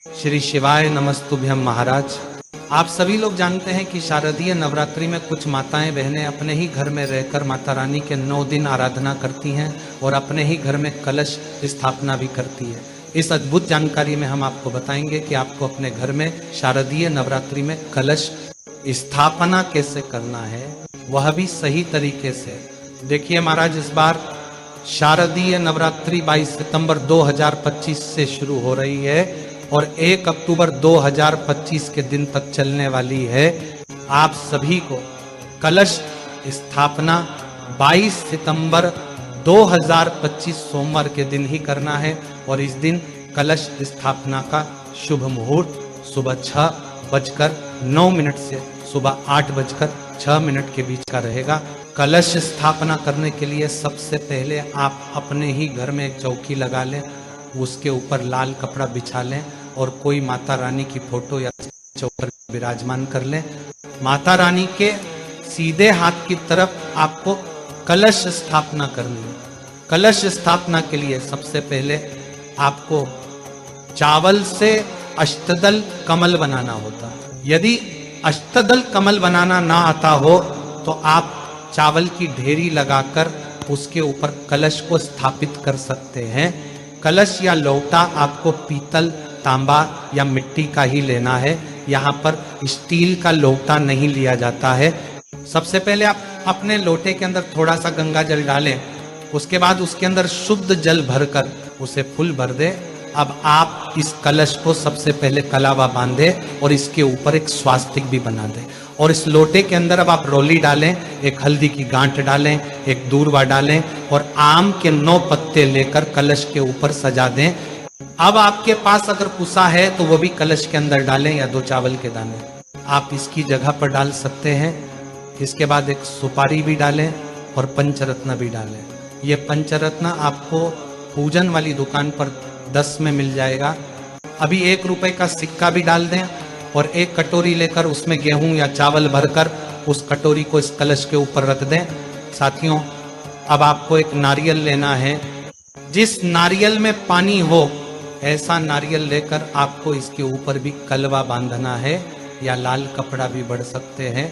श्री शिवाय नमस्तुभ्यम महाराज। आप सभी लोग जानते हैं कि शारदीय नवरात्रि में कुछ माताएं बहनें अपने ही घर में रहकर माता रानी के 9 दिन आराधना करती हैं और अपने ही घर में कलश स्थापना भी करती है। इस अद्भुत जानकारी में हम आपको बताएंगे कि आपको अपने घर में शारदीय नवरात्रि में कलश स्थापना कैसे करना है, वह भी सही तरीके से। देखिए महाराज, इस बार शारदीय नवरात्रि 22 सितंबर 2025 से शुरू हो रही है और 1 अक्टूबर 2025 के दिन तक चलने वाली है। आप सभी को कलश स्थापना 22 सितंबर 2025 सोमवार के दिन ही करना है और इस दिन कलश स्थापना का शुभ मुहूर्त सुबह 6:09 से सुबह 8:06 के बीच का रहेगा। कलश स्थापना करने के लिए सबसे पहले आप अपने ही घर में एक चौकी लगा लें, उसके ऊपर लाल कपड़ा बिछा लें और कोई माता रानी की फोटो या चौकर विराजमान कर लें। माता रानी के सीधे हाथ की तरफ आपको कलश स्थापना करनी है। कलश स्थापना के लिए सबसे पहले आपको चावल से अष्टदल कमल बनाना होता है। यदि अष्टदल कमल बनाना ना आता हो तो आप चावल की ढेरी लगाकर उसके ऊपर कलश को स्थापित कर सकते हैं। कलश या लौटा आपको पीतल, तांबा या मिट्टी का ही लेना है। यहाँ पर स्टील का लौटा नहीं लिया जाता है। सबसे पहले आप अपने लोटे के अंदर थोड़ा सा गंगा जल डालें, उसके बाद उसके अंदर शुद्ध जल भरकर उसे फुल भर दें। अब आप इस कलश को सबसे पहले कलावा बांधे और इसके ऊपर एक स्वास्तिक भी बना दें और इस लोटे के अंदर अब आप रोली डालें, एक हल्दी की गांठ डालें, एक दूर्वा डालें और आम के 9 पत्ते लेकर कलश के ऊपर सजा दें। अब आपके पास अगर कुसा है तो वो भी कलश के अंदर डालें या 2 चावल के दाने आप इसकी जगह पर डाल सकते हैं। इसके बाद एक सुपारी भी डालें और पंचरत्न भी डालें। ये पंचरत्न आपको पूजन वाली दुकान पर 10 में मिल जाएगा। अभी 1 रुपए का सिक्का भी डाल दें और एक कटोरी लेकर उसमें गेहूं या चावल भरकर उस कटोरी को इस कलश के ऊपर रख दें। साथियों, अब आपको एक नारियल लेना है। जिस नारियल में पानी हो ऐसा नारियल लेकर आपको इसके ऊपर भी कलवा बांधना है या लाल कपड़ा भी बढ़ सकते हैं।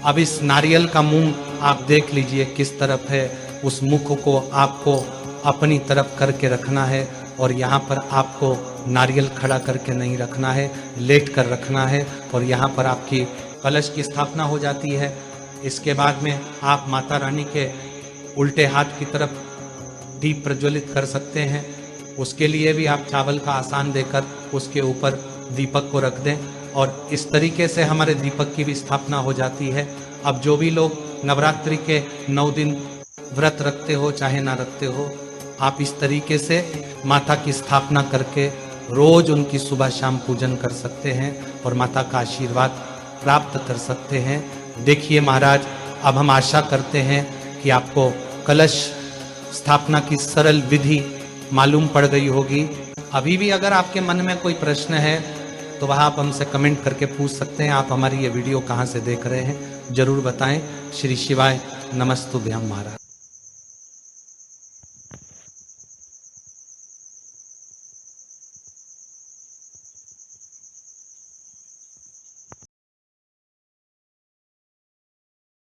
अब इस नारियल का मुंह आप देख लीजिए किस तरफ है, उस मुख को आपको अपनी तरफ करके रखना है और यहाँ पर आपको नारियल खड़ा करके नहीं रखना है, लेट कर रखना है और यहाँ पर आपकी कलश की स्थापना हो जाती है। इसके बाद में आप माता रानी के उल्टे हाथ की तरफ दीप प्रज्वलित कर सकते हैं। उसके लिए भी आप चावल का आसान देकर उसके ऊपर दीपक को रख दें और इस तरीके से हमारे दीपक की भी स्थापना हो जाती है। अब जो भी लोग नवरात्रि के 9 दिन व्रत रखते हो चाहे ना रखते हो, आप इस तरीके से माता की स्थापना करके रोज उनकी सुबह शाम पूजन कर सकते हैं और माता का आशीर्वाद प्राप्त कर सकते हैं। देखिए महाराज, अब हम आशा करते हैं कि आपको कलश स्थापना की सरल विधि मालूम पड़ गई होगी। अभी भी अगर आपके मन में कोई प्रश्न है तो वह आप हमसे कमेंट करके पूछ सकते हैं। आप हमारी ये वीडियो कहाँ से देख रहे हैं जरूर बताएं। श्री शिवाय नमस्तुभ्यम महाराज।